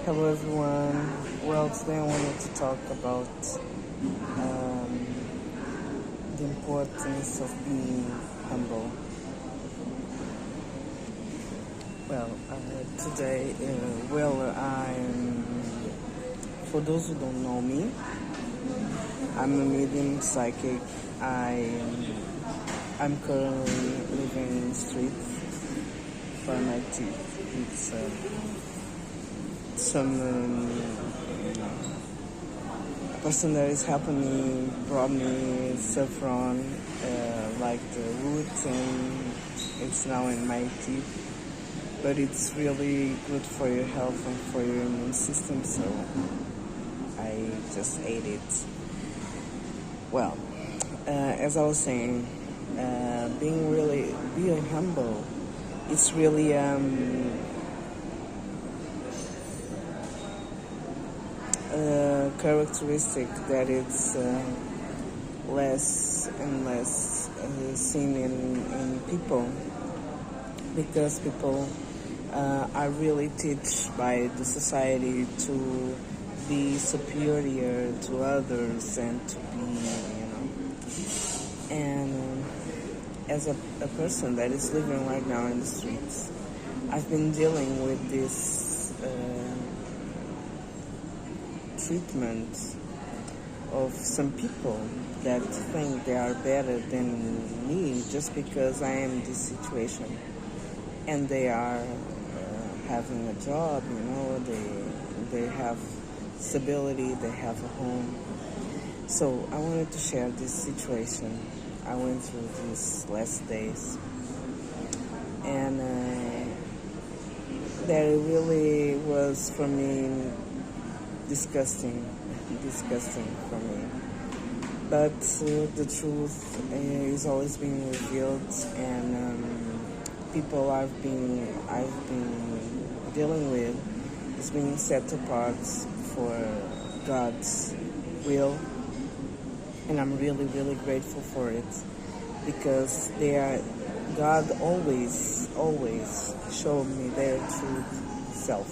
Hello everyone. Well, today I wanted to talk about um, the importance of being humble. Well, today, for those who don't know me, I'm a medium psychic. I'm currently living in the streets for my teeth. It's some person that is helping me brought me saffron, like the roots, and it's now in my teeth. But it's really good for your health and for your immune system, so I just ate it. Well, as I was saying, being humble, it's really characteristic that it's less and less seen in people, because people are really taught by the society to be superior to others and to be, and as a person that is living right now in the streets, I've been dealing with this treatment of some people that think they are better than me just because I am in this situation, and they are having a job, they have stability, they have a home. So I wanted to share this situation I went through these last days, and that it really was for me disgusting for me. But the truth is always being revealed, and people I've been dealing with is being set apart for God's will, and I'm really, really grateful for it, because God always showed me their true self.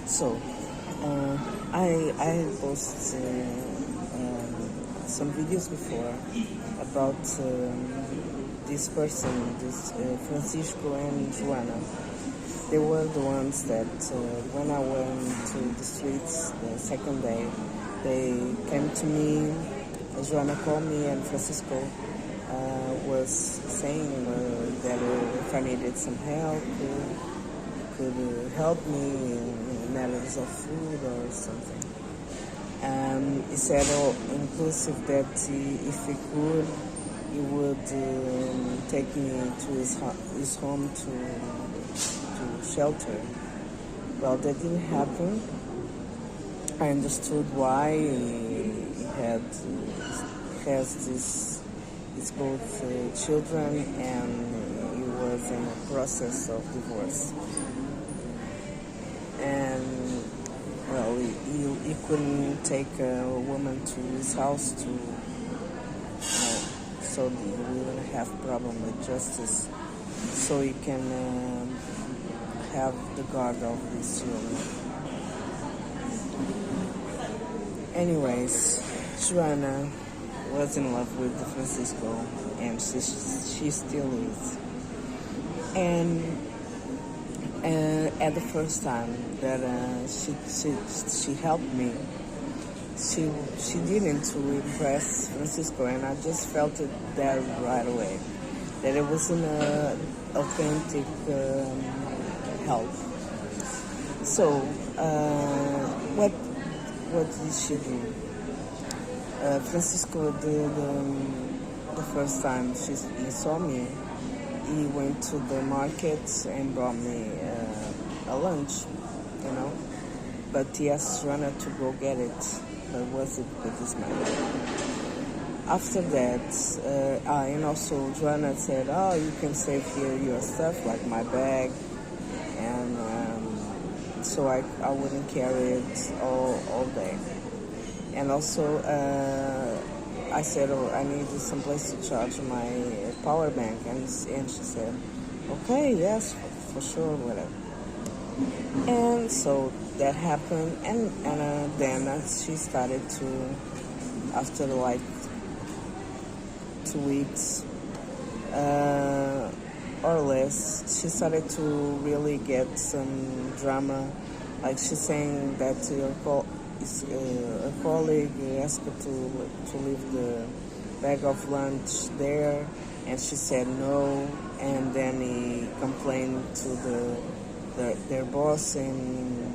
So I posted some videos before about this person, this Francisco and Joana. They were the ones that when I went to the streets the second day, they came to me. Joana called me, and Francisco was saying that if I needed some help, could help me in matters of food or something. He said, inclusive, that if he could, he would take me to his home to shelter. Well, that didn't happen. I understood why. He has his both children, and he was in a process of divorce. And well, he couldn't take a woman to his house so he will have problem with justice, so he can have the guard of his children. Anyways, Joana was in love with Francisco, and she still is. And at the first time that she helped me, she didn't to impress Francisco, and I just felt it there right away, that it wasn't an authentic help. So what did she do? Francisco, the first time he saw me, he went to the market and brought me a lunch, but he asked Joana to go get it, but was it with his money? After that, and also Joana said, you can save here your stuff, like my bag, and so I wouldn't carry it all day. And also I said, I need some place to charge my power bank, and she said, okay, yes, for sure, whatever. And so that happened, and then she started to, after like 2 weeks or less, she started to really get some drama. Like she's saying that a colleague asked her to leave the bag of lunch there, and she said no. And then he complained to their boss, and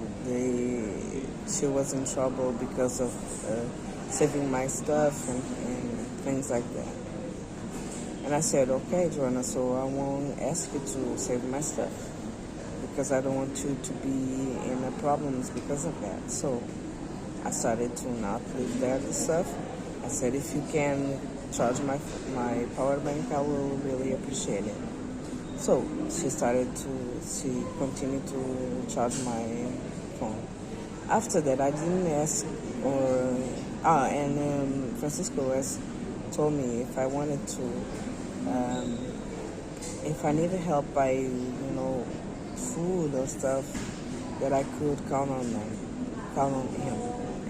she was in trouble because of saving my stuff and things like that. And I said, okay, Joanna, so I won't ask you to save my stuff because I don't want you to be in problems because of that. So I started to not leave there the stuff. I said, if you can charge my power bank, I will really appreciate it. So she continued to charge my phone. After that, I didn't ask, and Francisco told me if I wanted to, if I needed help by, food or stuff, that I could count on him.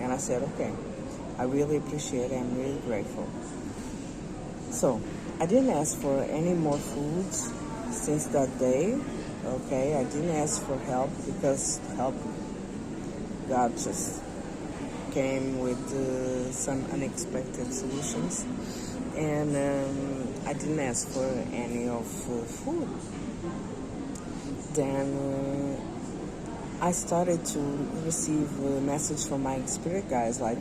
And I said, okay, I really appreciate it. I'm really grateful. So I didn't ask for any more foods since that day. Okay, I didn't ask for help because God just came with some unexpected solutions, and I didn't ask for any of food. Then I started to receive a message from my spirit guides like,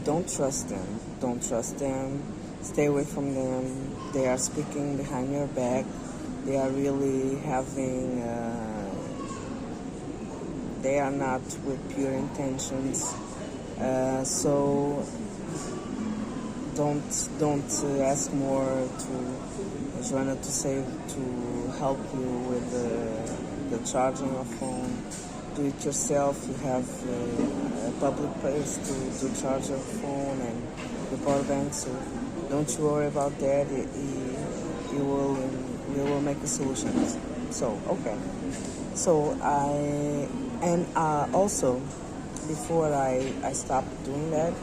don't trust them, stay away from them, they are speaking behind your back, they are really having, they are not with pure intentions, so don't ask more to Joanna to help you with the charging of phone. Do it yourself. You have a public place to charge your phone and the power bank, so don't you worry about that. We will make a solution. So okay. So also before I stopped doing that,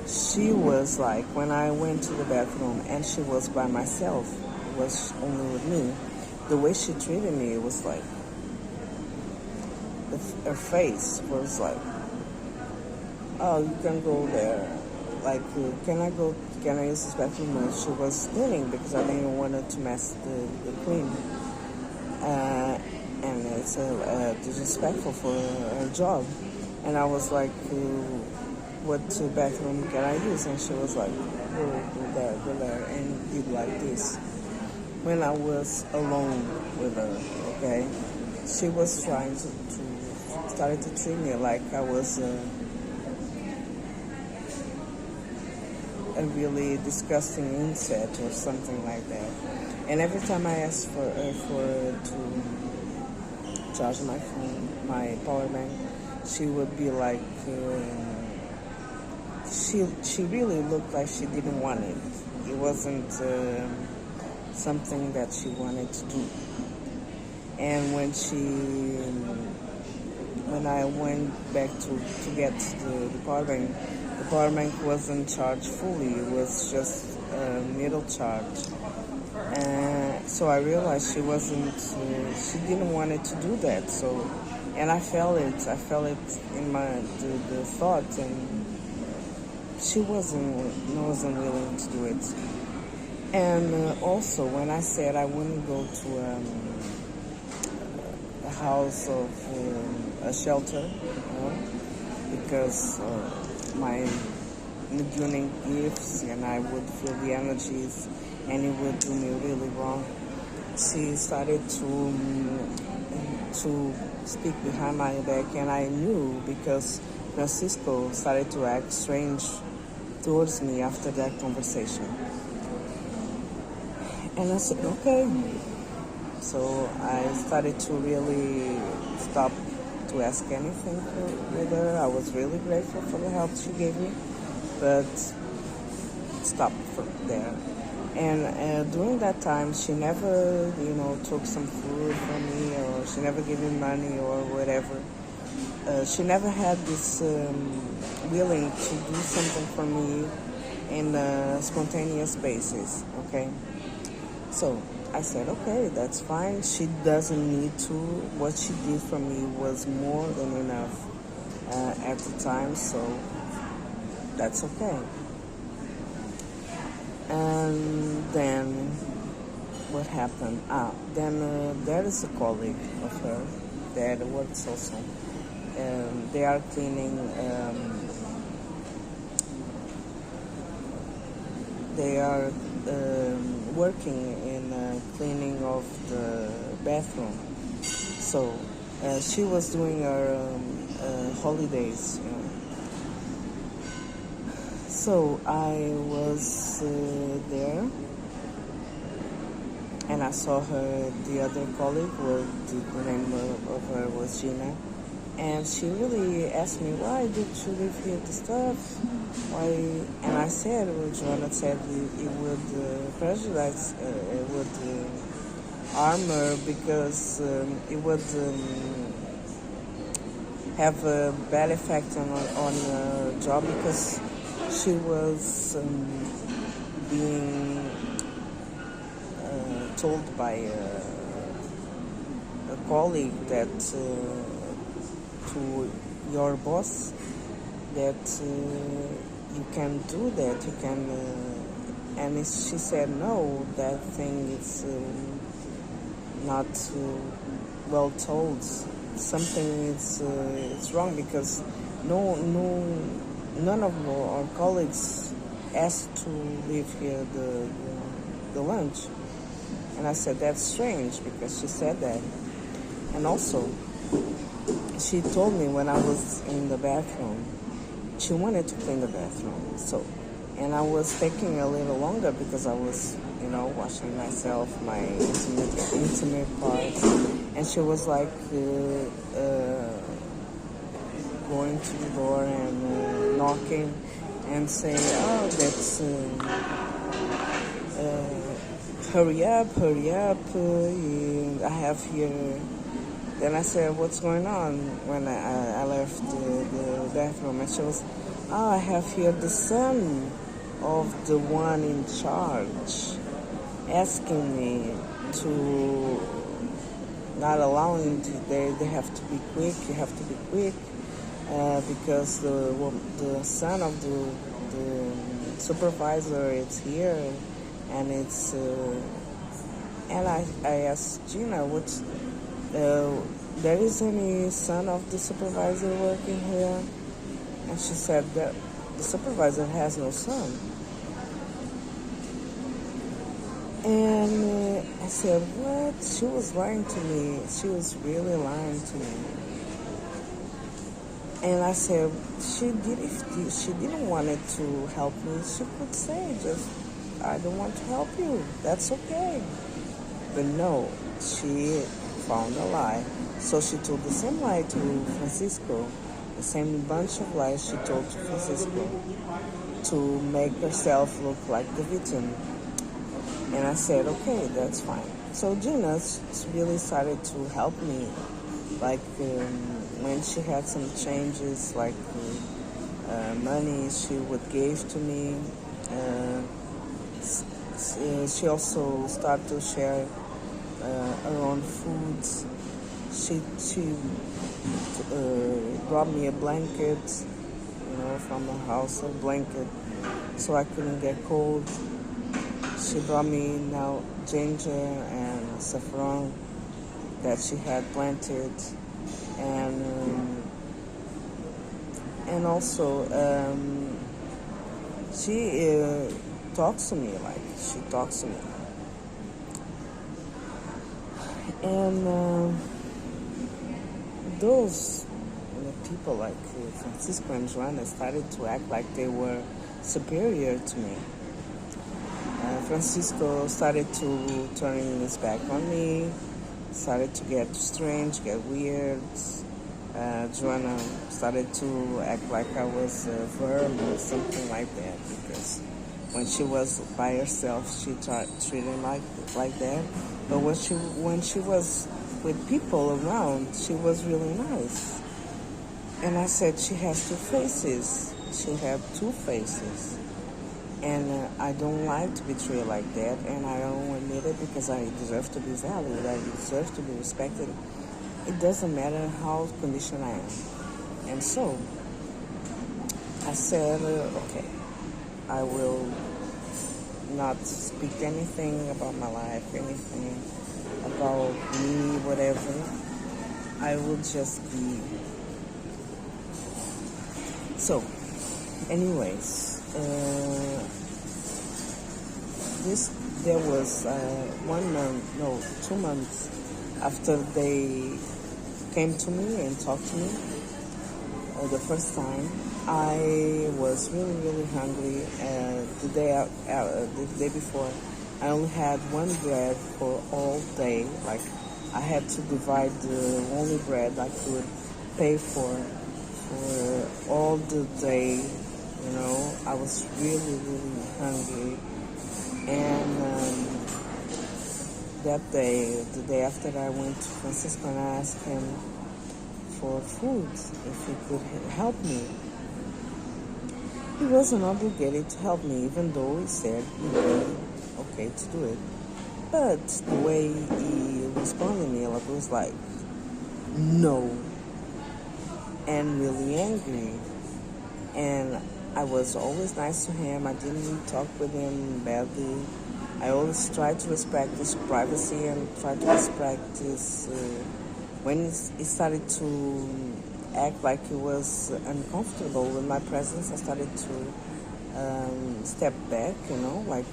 she was like, when I went to the bathroom and she was by myself, was only with me, the way she treated me was like, her face was like, oh, you can go there. Like, can I use this bathroom? And she was cleaning because I didn't want her to mess the clean. And it's disrespectful for her job. And I was like, what bathroom can I use? And she was like, go there, and did like this. When I was alone with her, okay, she was trying to started to treat me like I was a really disgusting insect or something like that. And every time I asked for to charge my phone, my power bank, she would be like, she really looked like she didn't want it. It wasn't something that she wanted to do. And when I went back to get the power bank wasn't charged fully. It was just a middle charge. And so I realized she didn't want it to do that. So, and I felt it in the thought, and she wasn't willing to do it. And also, when I said I wouldn't go to a house of a shelter, because my mediuming gifts, and I would feel the energies, and it would do me really wrong. She started to speak behind my back, and I knew because Francisco started to act strange towards me after that conversation. And I said, okay. So I started to really stop to ask anything with her. I was really grateful for the help she gave me, but stopped from there. And during that time, she never, took some food from me, or she never gave me money or whatever. She never had this willing to do something for me in a spontaneous basis, okay? So I said, okay, that's fine. She doesn't need to. What she did for me was more than enough at the time, so that's okay. And then what happened? Then there is a colleague of her that works also. They are cleaning. They are working in cleaning of the bathroom. So she was doing her holidays. So I was there, and I saw her. The other colleague, the name of her was Gina. And she really asked me, why did you leave here the stuff? Why? And I said, well, Joanna said it would prejudice, it would harm her because it would have a bad effect on her job, because she was being told by a colleague that to your boss that you can do that, you can, and she said no, that thing is not well told. Something is wrong, because none of our colleagues asked to leave here the lunch. And I said, that's strange, because she said that. And also, she told me when I was in the bathroom, she wanted to clean the bathroom. So, and I was taking a little longer because I was, washing myself, my intimate parts. And she was like going to the door and knocking and saying, oh, that's, hurry up, I have here. Then I said, what's going on, when I left the bathroom. And she was, oh, I have here the son of the one in charge asking me to, not allowing to, they have to be quick, you have to be quick, because the son of the supervisor is here, and it's, and I asked Gina, what's, there is any son of the supervisor working here? And she said that the supervisor has no son. And I said, what? She was lying to me. She was really lying to me. And I said, if she didn't want it to help me, she could say, just, I don't want to help you. That's okay. But no, she found a lie. So she told the same lie to Francisco, the same bunch of lies she told to Francisco, to make herself look like the victim. And I said, okay, that's fine. So Gina really started to help me, like when she had some changes, like money she would give to me. She also started to share her own foods. She brought me a blanket, from her house, a blanket, so I couldn't get cold. She brought me now ginger and saffron that she had planted, and also she talks to me, she talks to me. And those people like Francisco and Joanna started to act like they were superior to me. Francisco started to turn his back on me, started to get strange, get weird. Joanna started to act like I was a verb or something like that, because When she was by herself, she treated like that. But when she was with people around, she was really nice. And I said she has two faces. She had two faces. And I don't like to be treated like that, and I don't admit it because I deserve to be valued. I deserve to be respected. It doesn't matter how conditioned I am. And so I said, okay, I will not speak anything about my life, anything about me, whatever. I will just be. So, anyways, there was 1 month, no, 2 months after they came to me and talked to me the first time. I was really, really hungry. The day before, I only had one bread for all day. Like, I had to divide the only bread I could pay for all the day. You know, I was really, really hungry. And that day, the day after, I went to Francisco and I asked him for food, if he could help me. He wasn't obligated to help me, even though he said he'd be okay to do it. But the way he responded to me, I was like, no, and really angry. And I was always nice to him. I didn't talk with him badly. I always tried to respect his privacy and tried to respect his... when he started to act like he was uncomfortable with my presence, I started to step back, you know, like,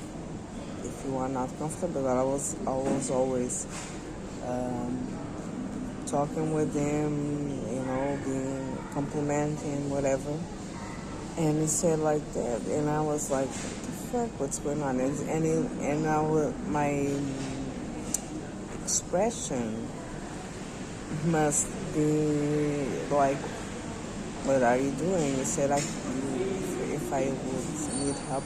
if you are not comfortable. I was always talking with him, you know, being complimenting, whatever. And he said like that, and I was like, what the fuck, what's going on? My expression must be like, what are you doing? He said, if I would need help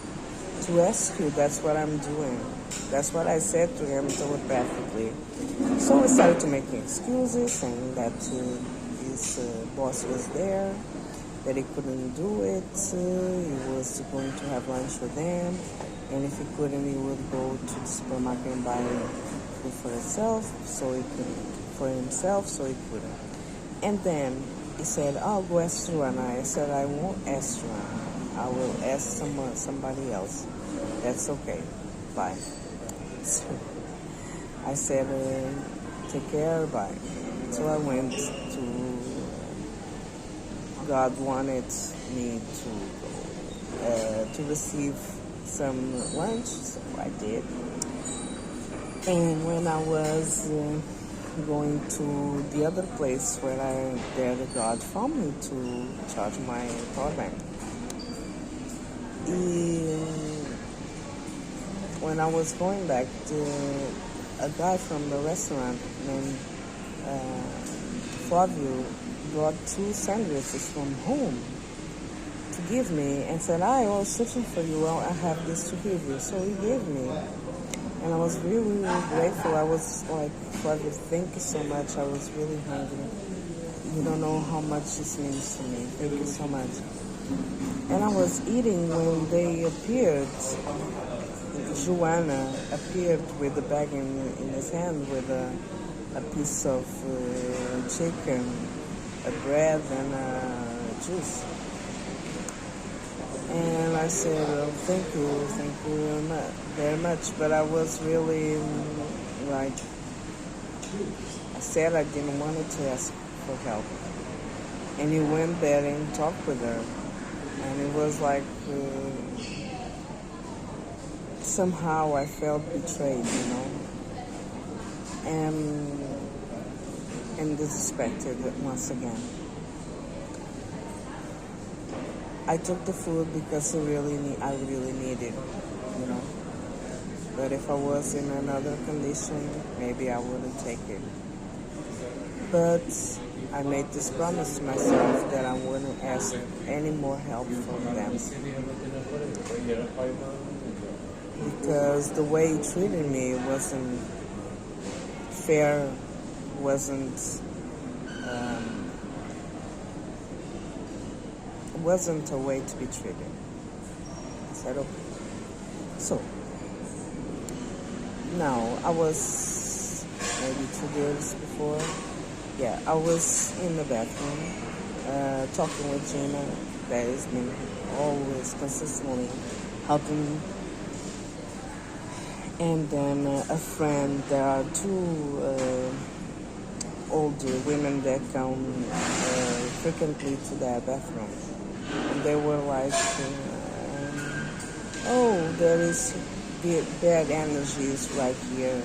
to ask you, that's what I'm doing. That's what I said to him telepathically. So we started to make excuses, saying that his boss was there, that he couldn't do it. He was going to have lunch with them, and if he couldn't, he would go to the supermarket and buy food for himself, so he couldn't. And then he said, I'll go ask Joanna. I said, I won't ask Joanna. I will ask somebody else. That's okay. Bye. So I said, take care, bye. So I went to... God wanted me to receive some lunch, so I did. And when I was going to the other place where God found me to charge my power bank, when I was going back, a guy from the restaurant named Flavio brought 2 sandwiches from home to give me and said, I was searching for you, I have this to give you. So he gave me, and I was really, really grateful. I was like, Flavio, thank you so much. I was really hungry. You don't know how much this means to me. Thank you so much. And I was eating when they appeared. Joanna appeared with a bag in his hand with a piece of chicken, a bread, and a juice. And I said, oh, thank you very much. But I was really, like, I said I didn't want to ask for help. And he went there and talked with her. And it was like, somehow I felt betrayed, you know, and disrespected once again. I took the food because I really needed it, you know. But if I was in another condition, maybe I wouldn't take it. But I made this promise to myself that I wouldn't ask any more help from them. because the way he treated me wasn't fair, um, wasn't a way to be treated. I said, okay. So now I was maybe 2 days before. Yeah, I was in the bathroom talking with Gina, that has been always consistently helping me. And then a friend, there are two older women that come frequently to that bathroom. And they were like, oh, there is bad energies right here.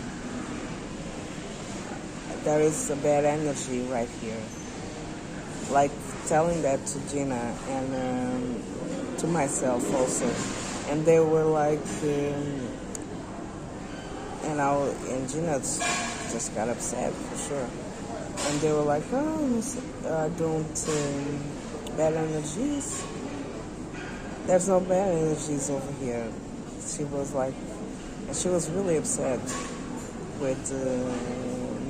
There is a bad energy right here. Like telling that to Gina and to myself also. And they were like, and Gina just got upset for sure. And they were like, oh, don't, bad energies? There's no bad energies over here. She was like, and she was really upset with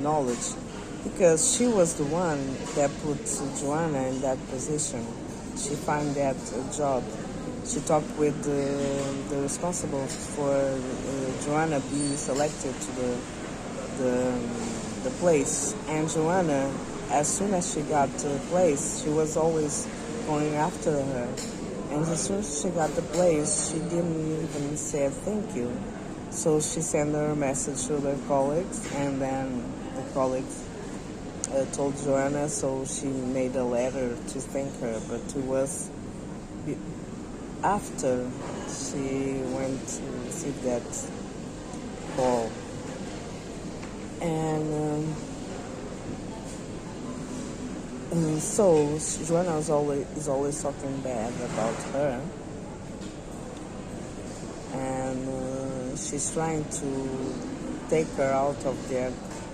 knowledge, because she was the one that put Joanna in that position. She found that job. She talked with the responsible for Joanna being selected to the place. And Joanna, as soon as she got to the place, she was always going after her. And as soon as she got the place, she didn't even say thank you. So she sent her a message to her colleagues, and then the colleagues told Joanna, so she made a letter to thank her, but it was after she went to receive that call. And so Joanna is always talking bad about her, and she's trying to take her out of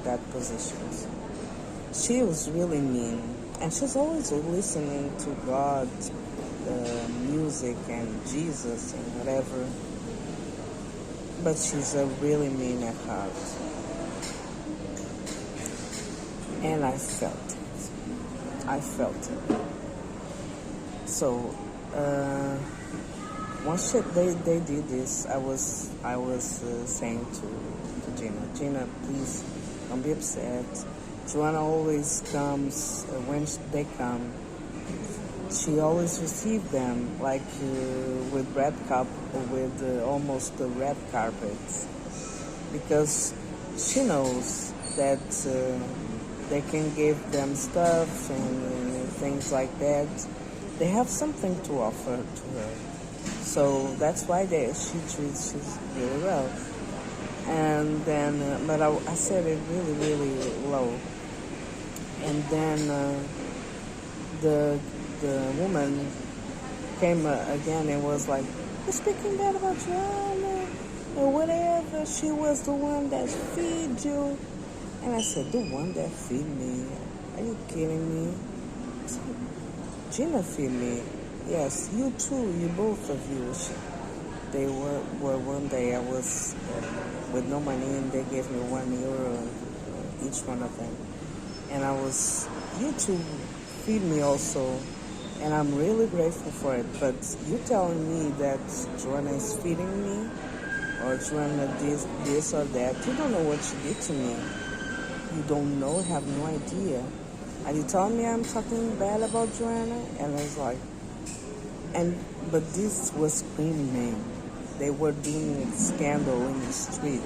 that position. She was really mean, and she's always listening to God, music and Jesus and whatever, but she's really mean at heart. And I felt it. So once they did this, I was saying to Gina, please don't be upset. Joanna always comes when they come. She always receives them like with almost the red carpets, because she knows that they can give them stuff and things like that. They have something to offer to her, so that's why she treats us really well. And then, but I said it really, really low. And then the woman came again and was like, "You're speaking bad about Joanna or whatever. She was the one that feed you." And I said, "The one that feed me? Are you kidding me?" I said, "Gina feed me. Yes, you too. You both of you." They were one day I was with no money, and they gave me €1 each one of them. And I was, you two feed me also, and I'm really grateful for it. But you telling me that Joanna is feeding me, or Joanna this or that, you don't know what she did to me. You don't know, have no idea. Are you telling me I'm talking bad about Joanna? And I was like, but this was screaming. They were doing scandal in the street.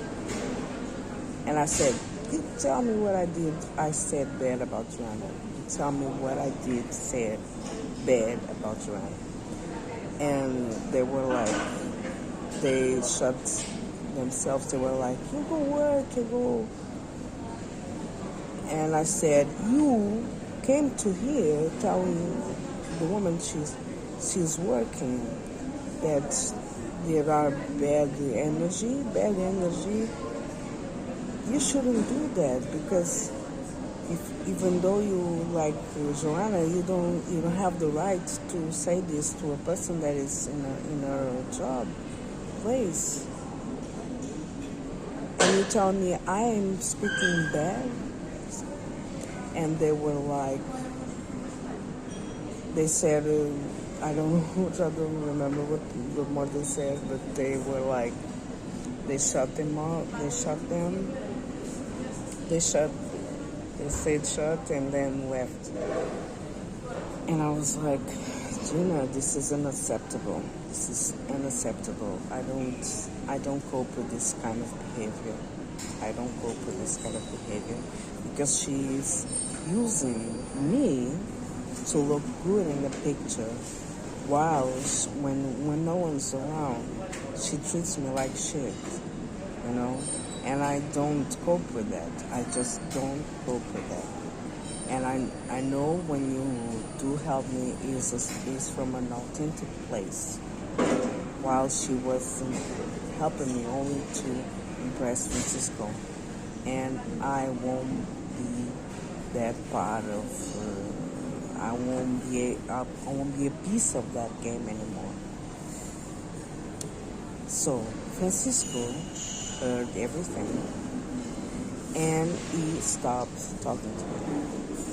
And I said, you tell me what I did. I said bad about Joanna. You tell me what I did, said bad about Joanna. And they were like, they shut themselves. They were like, you go work, you go. And I said, you came to here telling the woman she's working that there are bad energy. You shouldn't do that, because even though you like Joanna, you don't have the right to say this to a person that is in her job place. they tell me I am speaking bad, and they were like, they said, I don't know, which I don't remember what more they said, but they were like, they shut them out, they said shut and then left. And I was like, Gina, this is unacceptable. This is unacceptable. I don't cope with this kind of behavior. I don't cope with this kind of behavior because she's using me to look good in the picture while when no one's around, she treats me like shit, you know? And I don't cope with that. I just don't cope with that. And I know when you do help me is from an authentic place, while she was helping me only to impress Francisco. And I won't be that part of. I won't be a piece of that game anymore. So Francisco heard everything, and he stopped talking to me.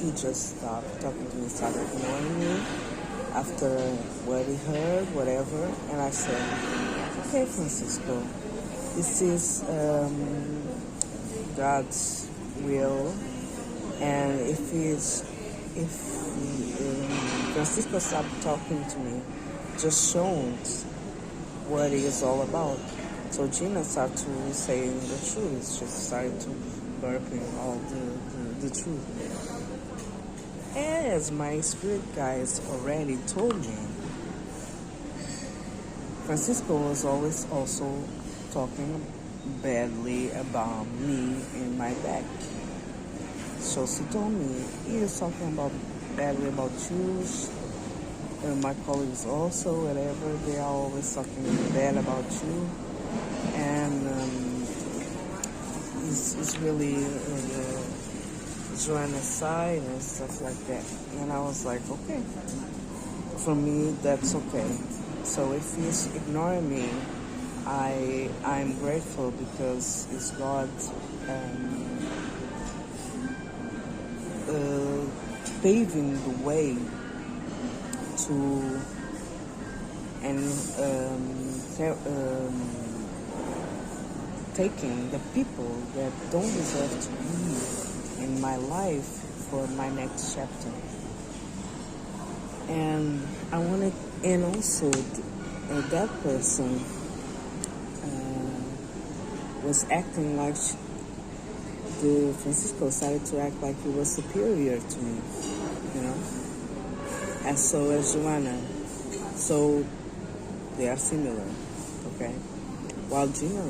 He just stopped talking to me, started ignoring me after what he heard, whatever. And I said, okay, Francisco, this is God's will, and if Francisco stopped talking to me, just shows what it is all about. So Gina started to saying the truth. She started to burping all the truth. As my spirit guides already told me, Francisco was always also talking badly about me in my back. So she told me, he is talking badly about you. My colleagues also, whatever, they are always talking bad about you. And it's really drawing aside and stuff like that. And I was like, okay, for me, that's okay. So if he's ignoring me, I'm grateful because it's God paving the way to taking the people that don't deserve to be in my life for my next chapter. And I wanted, and also that person was acting like the Francisco started to act like he was superior to me, you know, and so as Joanna. So they are similar, okay? While Gina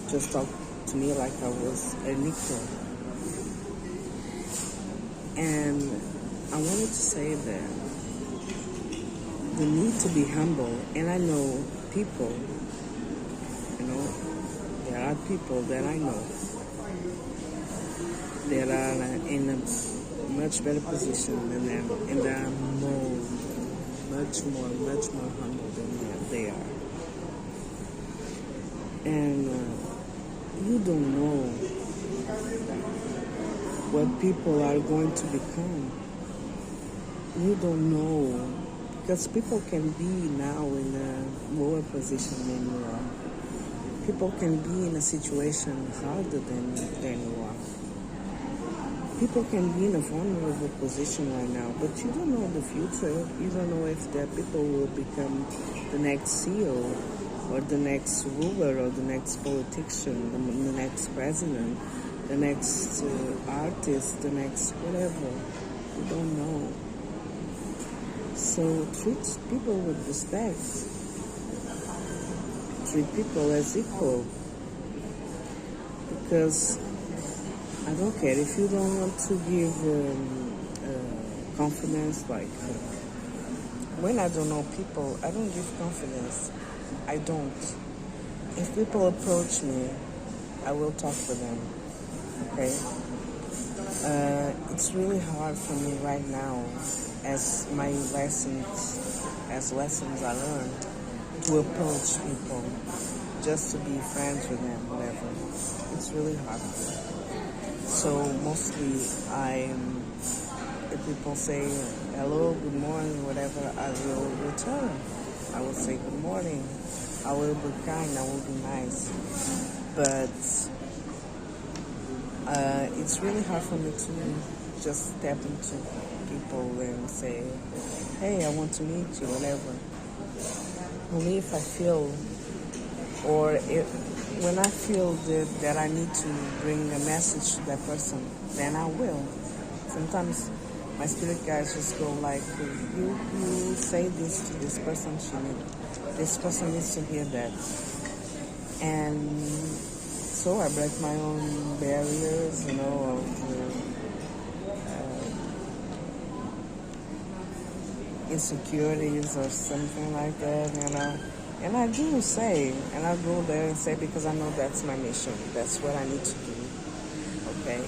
just talked to me like I was a nickel. And I wanted to say that the need to be humble, and I know people, you know, there are people that I know that are in a much better position than them, and they are much more humble than they are. And you don't know what people are going to become. You don't know, because people can be now in a lower position than you are. People can be in a situation harder than you are. People can be in a vulnerable position right now, but you don't know the future. You don't know if that people will become the next CEO or the next ruler or the next politician, the next president, the next artist, the next whatever. You don't know. So treat people with respect. Treat people as equal. Because I don't care if you don't want to give confidence. Like when I don't know people, I don't give confidence. I don't. If people approach me, I will talk to them. Okay. It's really hard for me right now, as lessons I learned, to approach people just to be friends with them, whatever. It's really hard. So mostly if people say hello, good morning, whatever, I will return. I will say good morning. I will be kind, I will be nice. But it's really hard for me to just step into people and say, hey, I want to meet you, whatever. Only if I feel, or when I feel that I need to bring a message to that person, then I will. Sometimes my spirit guides just go like, you say this to this person, this person needs to hear that. And so I break my own barriers, of insecurities or something like that, And I do say, and I go there and say, because I know that's my mission. That's what I need to do, okay?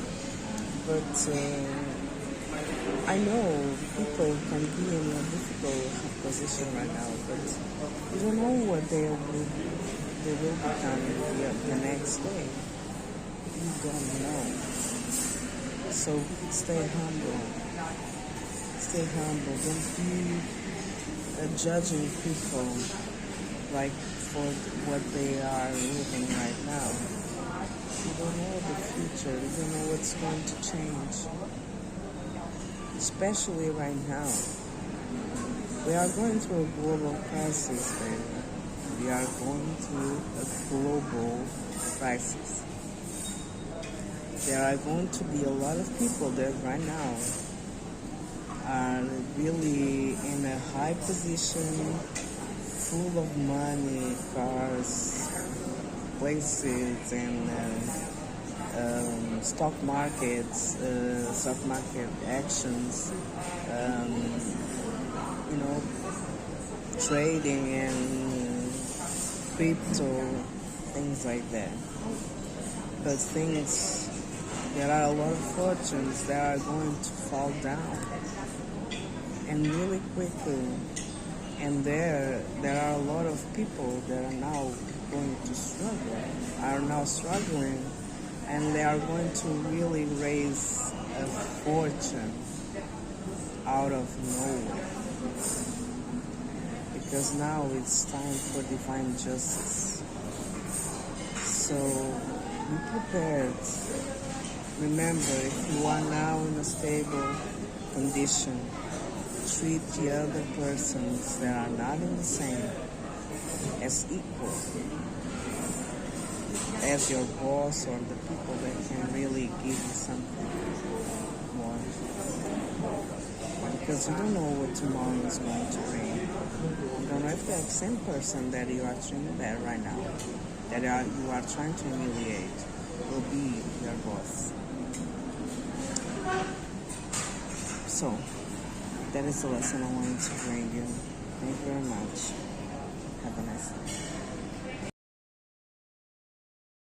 But I know people can be in a difficult position right now, but you don't know what they will become the next day. You don't know. So stay humble. Stay humble. Don't be judging people like for what they are living right now. You don't know the future. You don't know what's going to change. Especially right now. We are going through a global crisis, baby. We are going through a global crisis. There are going to be a lot of people that right now are really in a high position, full of money, cars, places, and stock market actions, trading and crypto, things like that. But there are a lot of fortunes that are going to fall down, and really quickly. And there are a lot of people that are now going to struggling, and they are going to really raise a fortune out of nowhere. Because now it's time for divine justice. So be prepared. Remember, if you are now in a stable condition, treat the other persons that are not in the same as equal, as your boss or the people that can really give you something more. Because you don't know what tomorrow is going to bring. You don't know if that same person that you are treating bad right now, that you are trying to humiliate, will be your boss. So, that is the lesson I wanted to bring you. Thank you very much. Have a nice day.